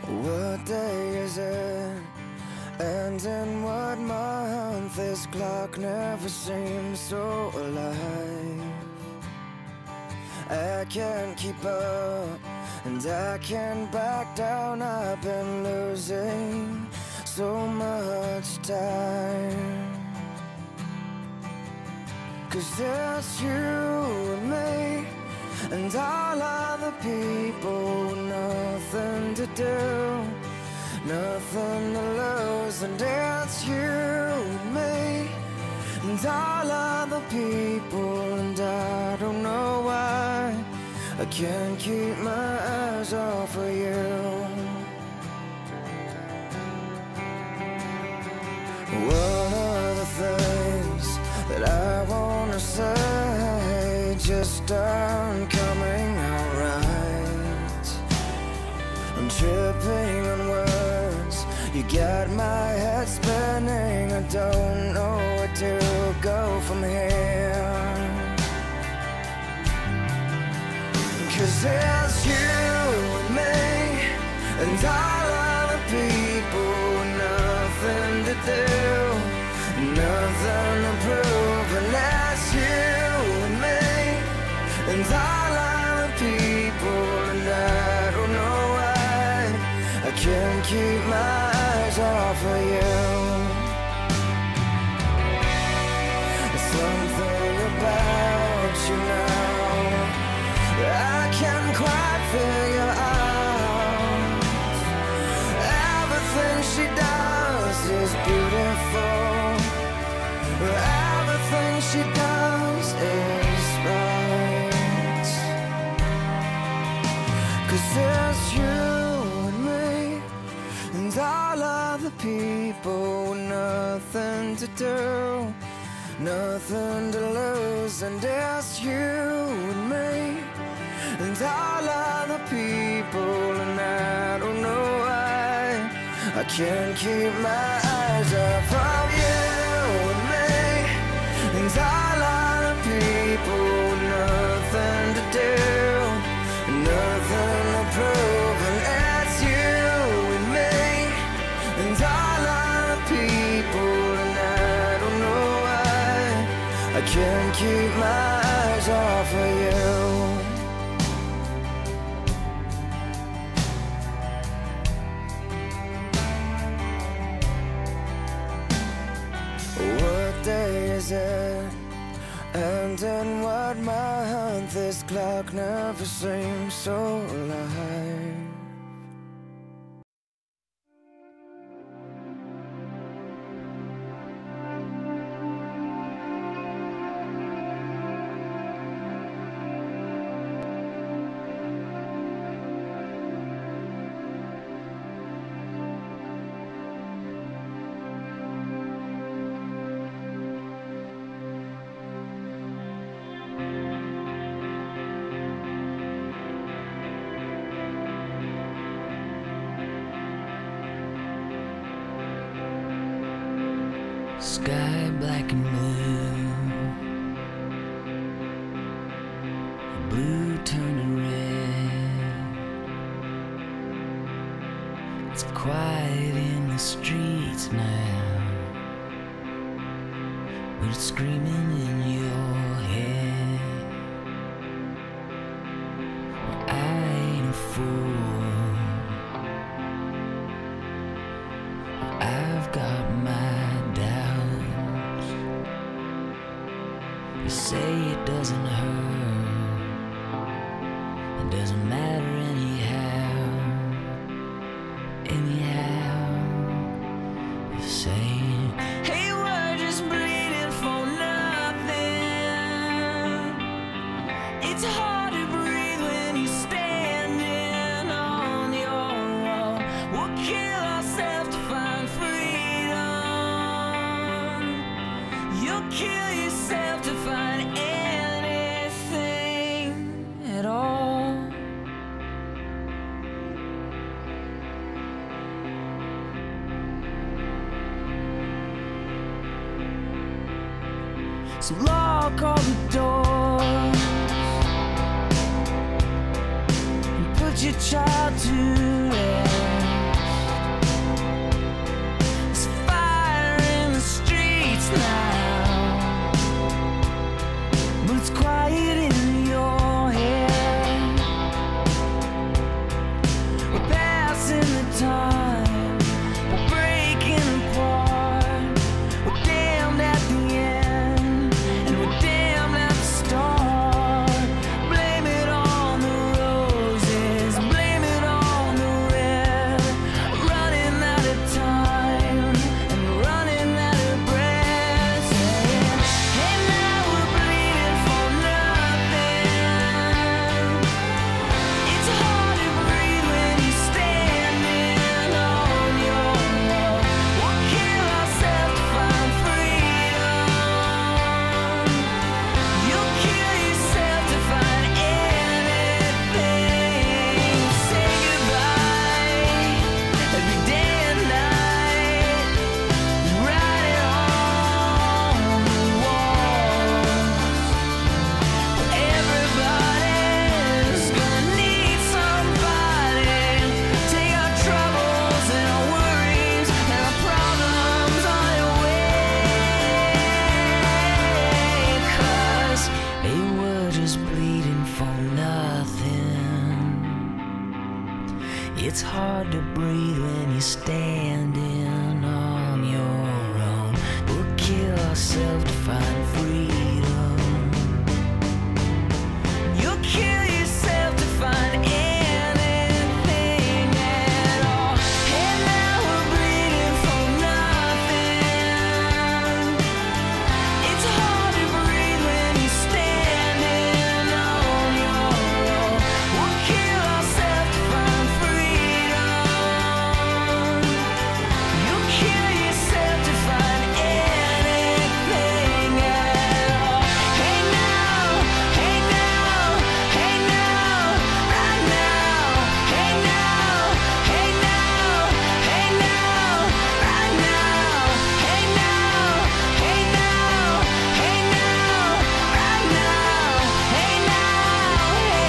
What day is it? And in what month? This clock never seems so alive. I can't keep up, and I can't back down. I've been losing so much time. 'Cause it's you and me, and all other people, nothing to do, nothing to lose. And it's you and me, and all other people, and I don't know why I can't keep my eyes off of you. One of the things that I wanna say just aren't coming out right. I'm tripping on words, you got my head spinning. I don't know where to go from here. 'Cause it's you and me, and all other people, nothing to do, nothing to prove. And that's you and me, and all other people, and I don't know why I can't keep my eyes off of you. There's something about you now I can't quite figure out. Everything she does is beautiful. Everything she does is right. 'Cause it's you and me, and all other people, nothing to do, nothing to lose. And it's you and me, and all other people, and I don't know why I can't keep my eyes off of you and me, and all other people, nothing to do, nothing to prove. And it's you and me, and all other people, and I don't know why I can't keep my eyes off of you. What day is it? And in what month? This clock never seems so alive. Sky black and blue, blue turning red. It's quiet in the streets now, but it's screaming in your head. Well, I ain't a fool, I've got my doubts. You say it doesn't hurt, it doesn't matter anyhow. Anyhow, you're saying, hey, we're just bleeding for nothing. It's hard to breathe when you're standing on your wall. We'll kill ourselves to find freedom. You'll kill yourself to find anything at all. So lock all the doors and put your child to rest. It's hard to breathe when you're standing on your own. We'll kill ourselves to find freedom. You'll kill yourself to find anything at all. And now we're bleeding for nothing. It's hard to breathe when you're standing on your own. We'll kill ourselves to find freedom. You'll kill yourself to find anything at all. Hey now, hey now, hey now, right now. Hey now, hey now, hey now, right now. Hey now, hey now, hey now, right now. Hey now, hey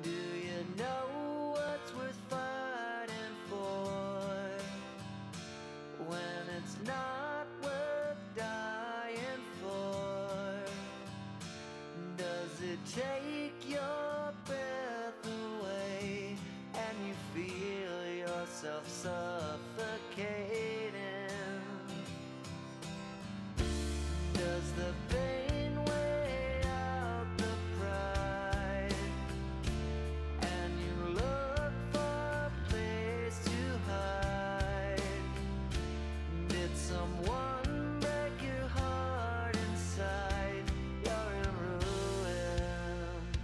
Do you know what's worth fighting for when it's not worth dying for? Does it take your breath away and you feel yourself suffocating? Does the pain weigh out the pride and you look for a place to hide? Did someone break your heart inside? You're in ruins.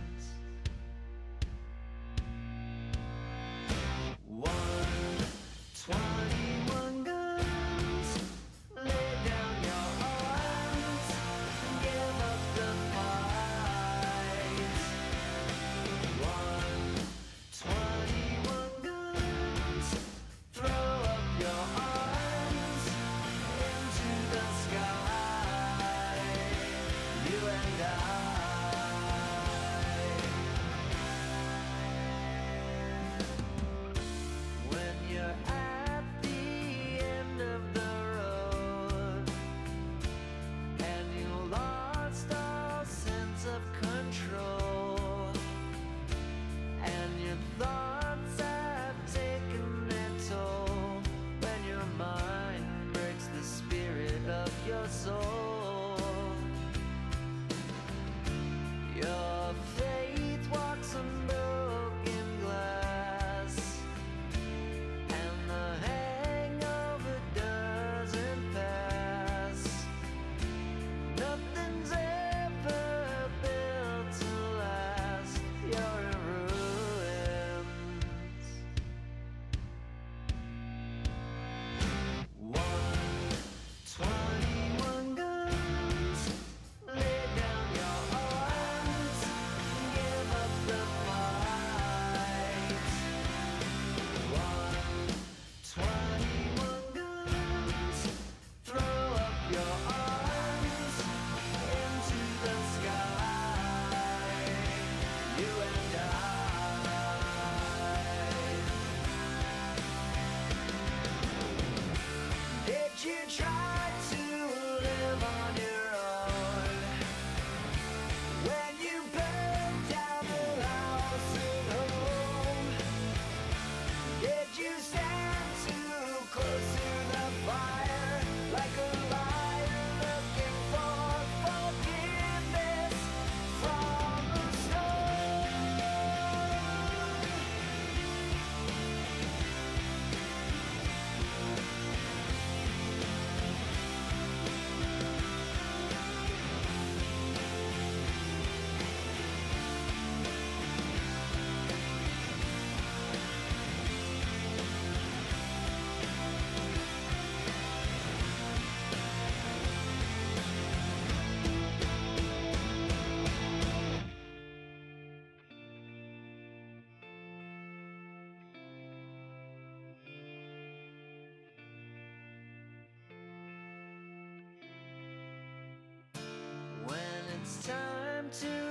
to